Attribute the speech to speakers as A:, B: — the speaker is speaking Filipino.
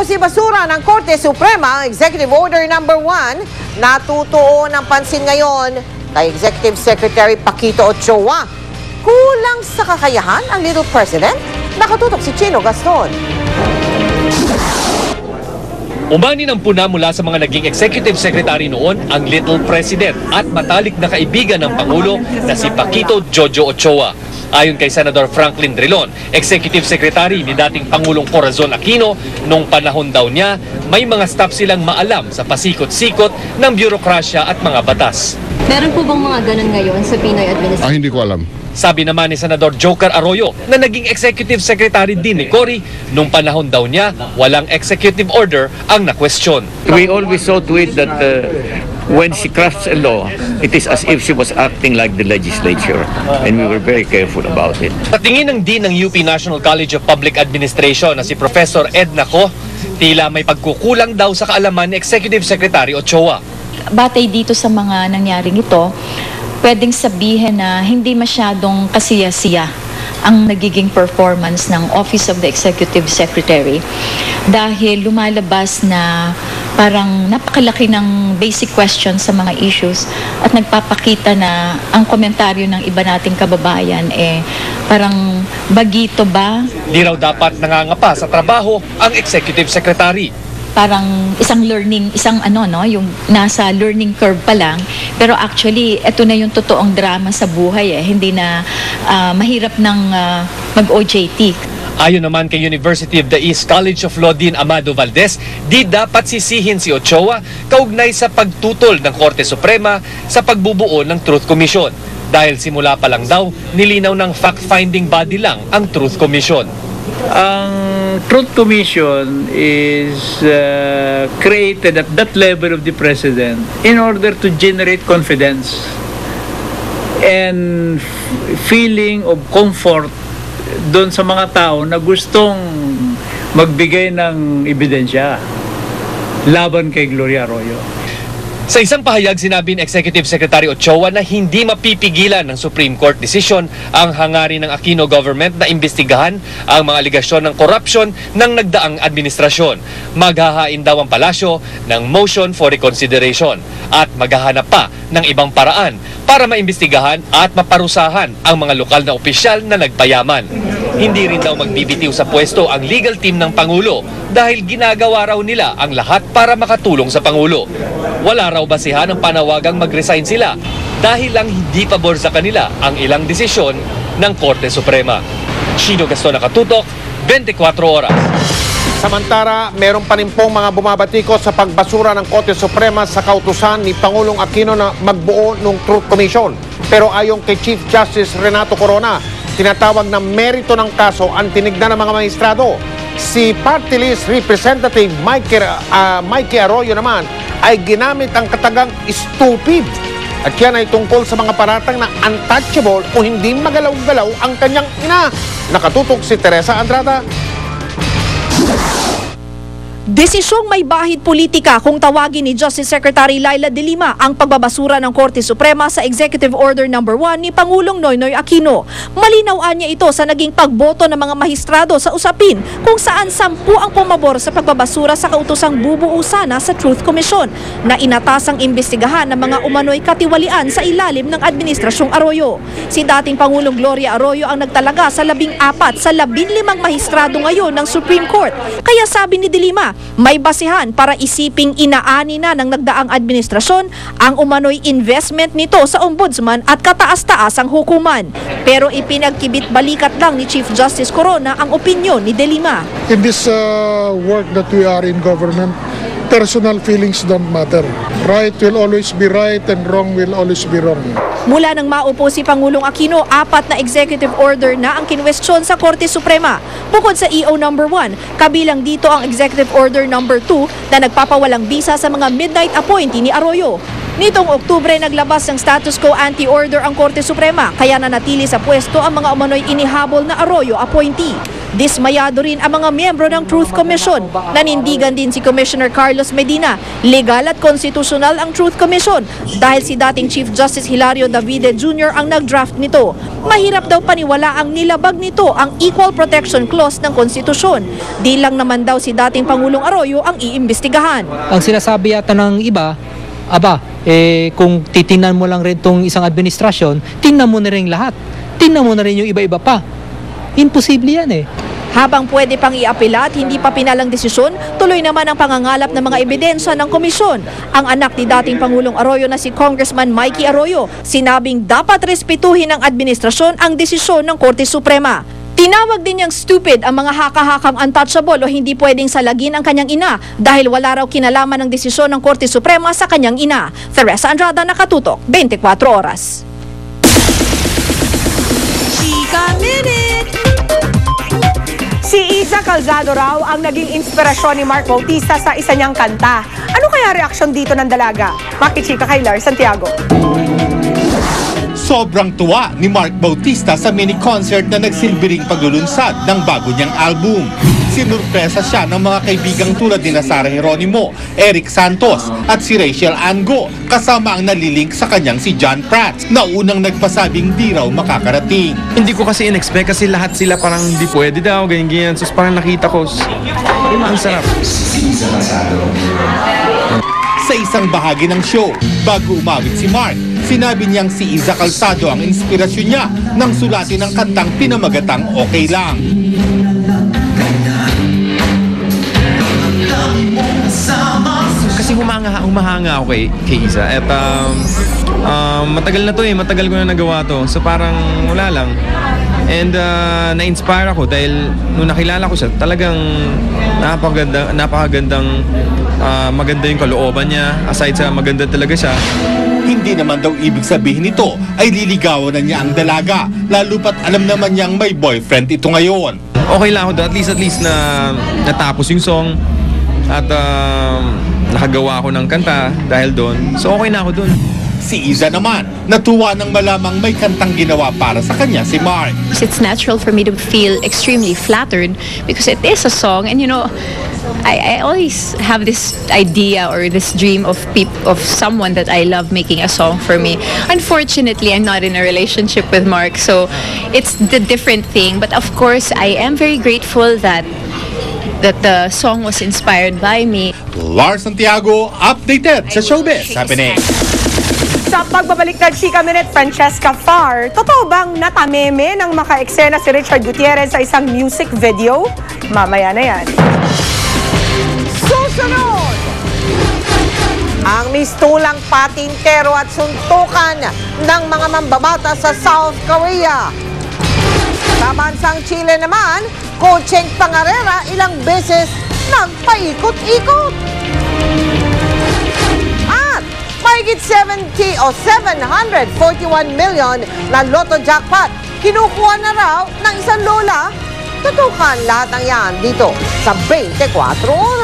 A: si basura ng Korte Suprema ang Executive Order No. 1 na tutuon ng pansin ngayon kay Executive Secretary Paquito Ochoa. Kulang sa kakayahan ang Little President? Nakatutok si Chino Gaston.
B: Umani ng puna mula sa mga naging Executive Secretary noon ang Little President at matalik na kaibigan ng Pangulo na si Paquito Jojo Ochoa. Ayon kay Senador Franklin Drilon, Executive Secretary ni dating Pangulong Corazon Aquino, nung panahon daw niya, may mga staff silang maalam sa pasikot-sikot ng bureaukrasya at mga batas.
C: Meron po bang mga ganun ngayon sa Pinoy administration?
D: Hindi ko alam.
B: Sabi naman ni Senador Joker Arroyo na naging Executive Secretary din ni Cory, nung panahon daw niya, walang executive order ang na-question.
E: We always saw to it that when she crafts a law, it is as if she was acting like the legislature, and we were very careful about it.
B: Sa tingin ng Dean ng UP National College of Public Administration na si Professor Ed Naco, tila may pagkukulang daw sa kaalaman ni Executive Secretary Ochoa.
F: Batay dito sa mga nangyaring ito, pwedeng sabihin na hindi masyadong kasiya-siya ang nagiging performance ng Office of the Executive Secretary dahil lumalabas na parang napakalaki ng basic questions sa mga issues at nagpapakita na ang komentaryo ng iba nating kababayan parang bagito ba?
B: Di raw dapat nangangapa sa trabaho ang Executive Secretary.
F: Parang yung nasa learning curve pa lang, pero actually ito na yung totoong drama sa buhay hindi na mahirap ng mag-OJT.
B: Ayon naman kay University of the East College of Law Dean Amado Valdez, di dapat sisihin si Ochoa kaugnay sa pagtutol ng Korte Suprema sa pagbubuo ng Truth Commission. Dahil simula pa lang daw, nilinaw ng fact-finding body lang ang Truth Commission.
G: Ang Truth Commission is created at that level of the President in order to generate confidence and feeling of comfort doon sa mga tao na gustong magbigay ng ebidensya laban kay Gloria Arroyo.
B: Sa isang pahayag, sinabi ni Executive Secretary Ochoa na hindi mapipigilan ng Supreme Court decision ang hangarin ng Aquino government na imbestigahan ang mga aligasyon ng korupsyon ng nagdaang administrasyon. Maghahain daw ang palasyo ng motion for reconsideration at maghahanap pa ng ibang paraan para maimbestigahan at maparusahan ang mga lokal na opisyal na nagpayaman. Hindi rin daw magbibitiw sa pwesto ang legal team ng Pangulo dahil ginagawa raw nila ang lahat para makatulong sa Pangulo. Wala raw basihan ang panawagang mag-resign sila dahil lang hindi pabor sa kanila ang ilang desisyon ng Korte Suprema. Chino Gaston, nakatutok, 24 oras.
H: Samantara, meron pa rin pong mga bumabatikos sa pagbasura ng Korte Suprema sa kautusan ni Pangulong Aquino na magbuo ng Truth Commission. Pero ayon kay Chief Justice Renato Corona, tinatawag na merito ng kaso ang tinignan ng mga maestrado. Si Party List Representative Mikey Arroyo naman ay ginamit ang katagang stupid. At yan ay tungkol sa mga paratang na untouchable o hindi magalaw-galaw ang kanyang ina. Nakatutok si Teresa Andrada.
I: Desisyong may bahid politika kung tawagin ni Justice Secretary Laila De Lima ang pagbabasura ng Korte Suprema sa Executive Order No. 1 ni Pangulong Noynoy Aquino. Malinawaan niya ito sa naging pagboto ng mga mahistrado sa usapin kung saan 10 ang pumabor sa pagbabasura sa kautosang bubuo sana sa Truth Commission na inatasang imbestigahan ng mga umano'y katiwalian sa ilalim ng Administrasyong Arroyo. Si dating Pangulong Gloria Arroyo ang nagtalaga sa 14 sa 15 mahistrado ngayon ng Supreme Court. Kaya sabi ni De Lima, may basihan para isiping inaani na ng nagdaang administrasyon ang umano'y investment nito sa ombudsman at kataas-taasang hukuman. Pero ipinagkibit balikat lang ni Chief Justice Corona ang opinyon ni De Lima.
D: In this work that we are in government, personal feelings don't matter. Right will always be right and wrong will always be wrong.
I: Mula nang maupo si Pangulong Aquino, 4 na executive order na ang kinwestiyon sa Korte Suprema. Bukod sa EO No. 1, kabilang dito ang Executive Order No. 2 na nagpapawalang bisa sa mga midnight appointee ni Arroyo. Nitong Oktubre, naglabas ng status quo anti-order ang Korte Suprema, kaya nanatili sa pwesto ang mga umano'y inihabol na Arroyo appointee. Dismayado rin ang mga miyembro ng Truth Commission. Nanindigan din si Commissioner Carlos Medina. Legal at konstitusyonal ang Truth Commission dahil si dating Chief Justice Hilario Davide Jr. ang nag-draft nito. Mahirap daw paniwala ang nilabag nito ang Equal Protection Clause ng konstitusyon. Di lang naman daw si dating Pangulong Arroyo ang iimbestigahan.
J: Ang sinasabi yata ng iba, kung titingnan mo lang rin itong isang administrasyon, tingnan mo na rin lahat. Tingnan mo na rin yung iba-iba pa. Imposible yan eh.
I: Habang pwede pang iapila at hindi pa pinalang desisyon, tuloy naman ang pangangalap ng mga ebidensya ng komisyon. Ang anak ni dating Pangulong Arroyo na si Congressman Mikey Arroyo, sinabing dapat respetuhin ng administrasyon ang desisyon ng Korte Suprema. Tinawag din niyang stupid ang mga haka-hakang untouchable o hindi pwedeng salagin ang kanyang ina dahil wala raw kinalaman ng desisyon ng Korte Suprema sa kanyang ina. Teresa Andrada, Nakatutok, 24 Oras.
K: Chika Minute! Si Iza Calzado raw ang naging inspirasyon ni Mark Bautista sa isa niyang kanta. Ano kaya reaksyon dito ng dalaga? Makichika kay Lars Santiago.
L: Sobrang tuwa ni Mark Bautista sa mini-concert na nagsilbiring paglulunsad ng bago niyang album. Sinurpresa siya ng mga kaibigang tulad ni Sara Geronimo, Eric Santos at si Rachel Ango kasama ang nalilink sa kanyang si John Prats na unang nagpasabing di raw makakarating.
M: Hindi ko kasi in-expect kasi lahat sila parang di pwede daw, ganyan-ganyan. So parang nakita ko, ang sarap.
L: Sa isang bahagi ng show, bago umawit si Mark, sinabi niyang si Iza Calzado ang inspirasyon niya nang sulatin ang kantang pinamagatang Okay Lang.
M: Kasi humahanga ako kay Iza at matagal na to matagal ko na nagawa to, so parang wala lang. And na-inspire ako dahil nung nakilala ko siya, talagang napakagandang maganda yung kalooban niya. Aside sa maganda talaga siya.
L: Hindi naman daw ibig sabihin nito ay liligawan na niya ang dalaga, lalo pat alam naman niyang may boyfriend ito ngayon.
M: Okay lang ako, at least na natapos yung song at nakagawa ako ng kanta dahil doon. So okay na ako doon.
L: Si Iza naman, natuwa nang malamang may kantang ginawa para sa kanya si Mark.
N: It's natural for me to feel extremely flattered because it is a song, and you know, I always have this idea or this dream of someone that I love making a song for me. Unfortunately, I'm not in a relationship with Mark, so it's the different thing. But of course, I am very grateful that the song was inspired by me.
L: Lars Santiago, updated sa Showbiz Happening.
K: Sa pagbabalik ng Chika Minute, Francesca Farr, totoo bang natameme ng maka-eksena si Richard Gutierrez sa isang music video? Mamaya na yan.
A: Susunod! Ang mistulang patintero at suntukan ng mga mambabata sa South Korea. Sa bansang Chile naman, Coaching Pangarera ilang beses nagpaikot-ikot. At mahigit 741 million na Lotto jackpot kinukuha na raw ng isang lola. Tutukan lahat ng yan dito sa 24 Oras.